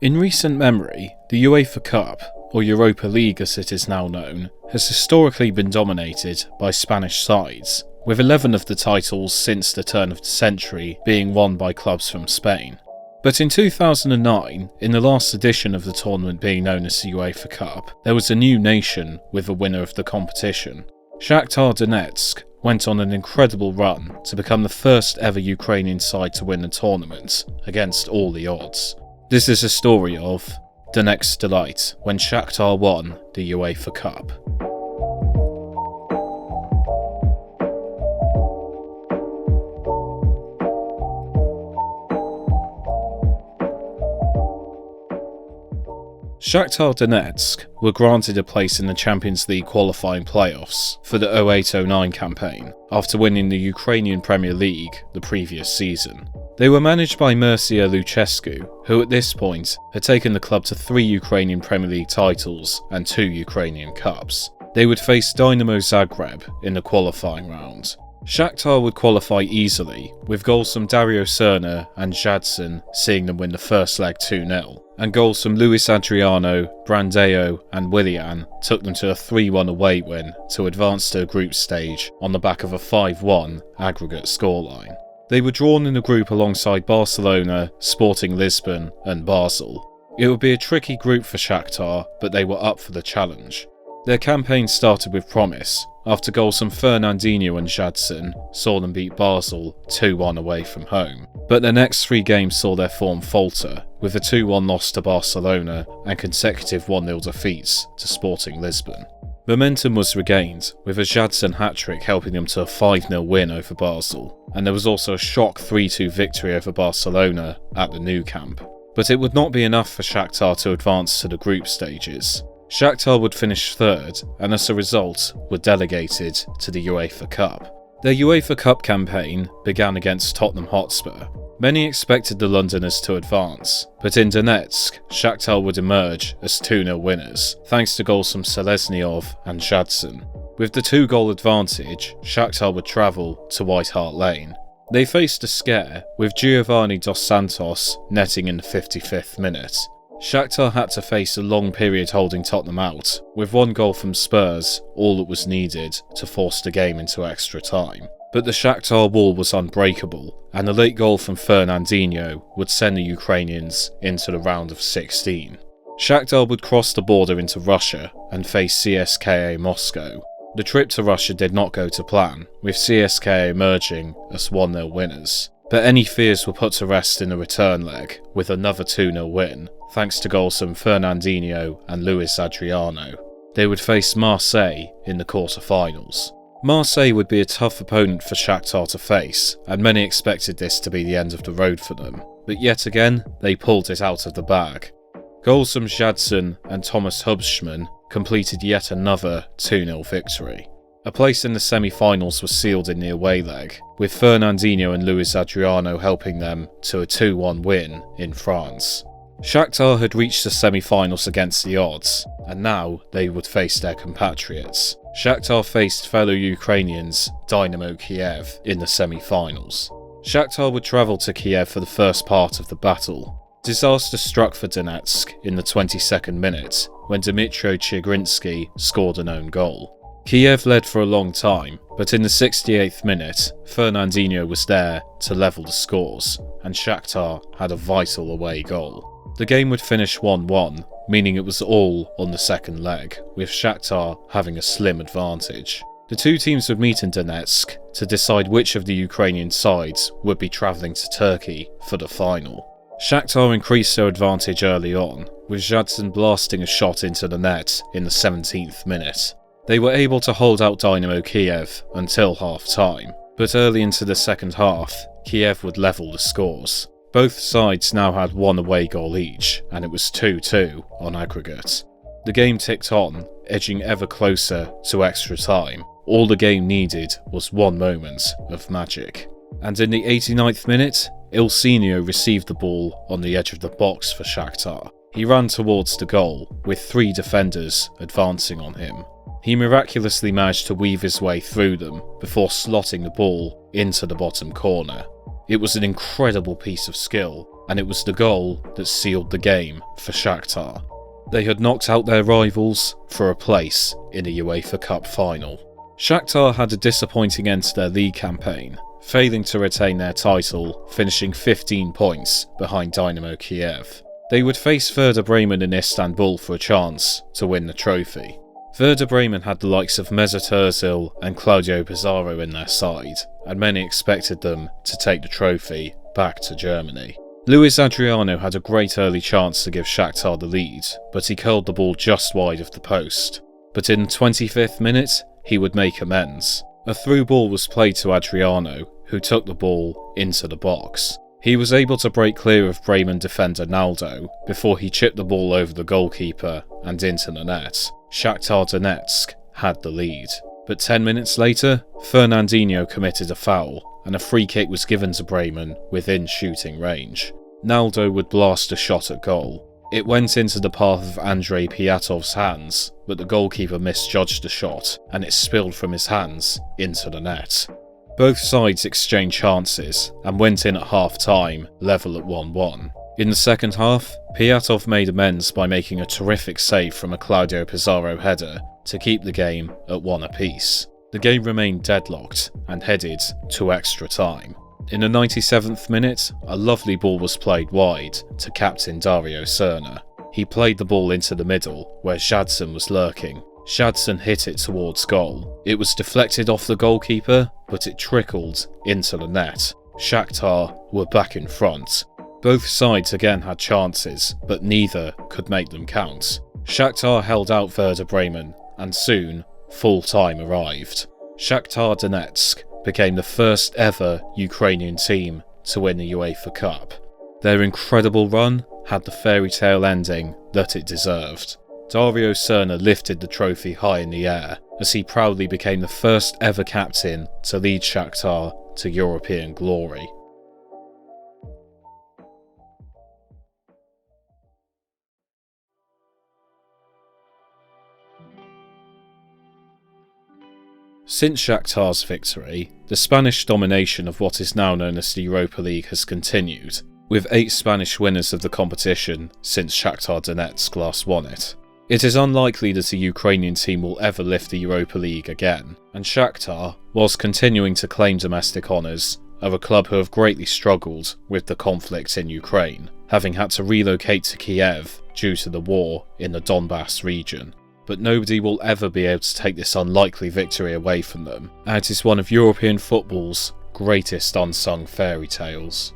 In recent memory, the UEFA Cup, or Europa League as it is now known, has historically been dominated by Spanish sides, with 11 of the titles since the turn of the century being won by clubs from Spain. But in 2009, in the last edition of the tournament being known as the UEFA Cup, there was a new nation with a winner of the competition. Shakhtar Donetsk went on an incredible run to become the first ever Ukrainian side to win the tournament, against all the odds. This is a story of Donetsk's delight when Shakhtar won the UEFA Cup. Shakhtar Donetsk were granted a place in the Champions League qualifying playoffs for the 08-09 campaign after winning the Ukrainian Premier League the previous season. They were managed by Mircea Lucescu, who at this point had taken the club to 3 Ukrainian Premier League titles and 2 Ukrainian Cups. They would face Dynamo Zagreb in the qualifying round. Shakhtar would qualify easily, with goals from Dario Srna and Jadson seeing them win the first leg 2-0, and goals from Luis Adriano, Brandeo and Willian took them to a 3-1 away win to advance to a group stage on the back of a 5-1 aggregate scoreline. They were drawn in a group alongside Barcelona, Sporting Lisbon and Basel. It would be a tricky group for Shakhtar, but they were up for the challenge. Their campaign started with promise, after goals from Fernandinho and Jadson saw them beat Basel 2-1 away from home. But their next 3 games saw their form falter, with a 2-1 loss to Barcelona and consecutive 1-0 defeats to Sporting Lisbon. Momentum was regained, with a Jadson hat-trick helping them to a 5-0 win over Basel, and there was also a shock 3-2 victory over Barcelona at the Nou Camp. But it would not be enough for Shakhtar to advance to the group stages. Shakhtar would finish 3rd, and as a result were delegated to the UEFA Cup. Their UEFA Cup campaign began against Tottenham Hotspur. Many expected the Londoners to advance, but in Donetsk, Shakhtar would emerge as 2-0 winners, thanks to goals from Selesnyov and Jadson. With the 2-goal advantage, Shakhtar would travel to White Hart Lane. They faced a scare, with Giovanni Dos Santos netting in the 55th minute. Shakhtar had to face a long period holding Tottenham out, with 1 goal from Spurs all that was needed to force the game into extra time. But the Shakhtar wall was unbreakable, and a late goal from Fernandinho would send the Ukrainians into the round of 16. Shakhtar would cross the border into Russia and face CSKA Moscow. The trip to Russia did not go to plan, with CSKA emerging as 1-0 winners. But any fears were put to rest in the return leg, with another 2-0 win, thanks to goals from Fernandinho and Luis Adriano. They would face Marseille in the quarter-finals. Marseille would be a tough opponent for Shakhtar to face, and many expected this to be the end of the road for them. But yet again, they pulled it out of the bag. Goals from Jadson and Thomas Hubschmann completed yet another 2-0 victory. A place in the semi-finals was sealed in the away leg, with Fernandinho and Luis Adriano helping them to a 2-1 win in France. Shakhtar had reached the semi-finals against the odds, and now they would face their compatriots. Shakhtar faced fellow Ukrainians Dynamo Kiev in the semi-finals. Shakhtar would travel to Kiev for the first part of the battle. Disaster struck for Donetsk in the 22nd minute, when Dmytro Chigrinsky scored an own goal. Kiev led for a long time, but in the 68th minute, Fernandinho was there to level the scores, and Shakhtar had a vital away goal. The game would finish 1-1, meaning it was all on the second leg, with Shakhtar having a slim advantage. The 2 teams would meet in Donetsk to decide which of the Ukrainian sides would be travelling to Turkey for the final. Shakhtar increased their advantage early on, with Jadson blasting a shot into the net in the 17th minute. They were able to hold out Dynamo Kiev until half-time, but early into the second half, Kiev would level the scores. Both sides now had 1 away goal each, and it was 2-2 on aggregate. The game ticked on, edging ever closer to extra time. All the game needed was 1 moment of magic. And in the 89th minute, Ilsinho received the ball on the edge of the box for Shakhtar. He ran towards the goal, with 3 defenders advancing on him. He miraculously managed to weave his way through them before slotting the ball into the bottom corner. It was an incredible piece of skill, and it was the goal that sealed the game for Shakhtar. They had knocked out their rivals for a place in a UEFA Cup final. Shakhtar had a disappointing end to their league campaign, failing to retain their title, finishing 15 points behind Dynamo Kiev. They would face Werder Bremen in Istanbul for a chance to win the trophy. Werder Bremen had the likes of Mesut Ozil and Claudio Pizarro in their side, and many expected them to take the trophy back to Germany. Luis Adriano had a great early chance to give Shakhtar the lead, but he curled the ball just wide of the post. But in the 25th minute, he would make amends. A through ball was played to Adriano, who took the ball into the box. He was able to break clear of Bremen defender Naldo before he chipped the ball over the goalkeeper and into the net. Shakhtar Donetsk had the lead. But 10 minutes later, Fernandinho committed a foul and a free kick was given to Bremen within shooting range. Naldo would blast a shot at goal. It went into the path of Andrei Piatov's hands, but the goalkeeper misjudged the shot and it spilled from his hands into the net. Both sides exchanged chances and went in at half-time, level at 1-1. In the second half, Piatov made amends by making a terrific save from a Claudio Pizarro header to keep the game at 1 apiece. The game remained deadlocked and headed to extra time. In the 97th minute, a lovely ball was played wide to captain Dario Serna. He played the ball into the middle, where Jadson was lurking. Jadson hit it towards goal. It was deflected off the goalkeeper, but it trickled into the net. Shakhtar were back in front. Both sides again had chances, but neither could make them count. Shakhtar held out Werder Bremen, and soon, full time arrived. Shakhtar Donetsk became the first ever Ukrainian team to win the UEFA Cup. Their incredible run had the fairy tale ending that it deserved. Dario Serna lifted the trophy high in the air as he proudly became the first ever captain to lead Shakhtar to European glory. Since Shakhtar's victory, the Spanish domination of what is now known as the Europa League has continued, with 8 Spanish winners of the competition since Shakhtar Donetsk last won it. It is unlikely that a Ukrainian team will ever lift the Europa League again, and Shakhtar, whilst continuing to claim domestic honours, are a club who have greatly struggled with the conflict in Ukraine, having had to relocate to Kiev due to the war in the Donbass region. But nobody will ever be able to take this unlikely victory away from them, and it is one of European football's greatest unsung fairy tales.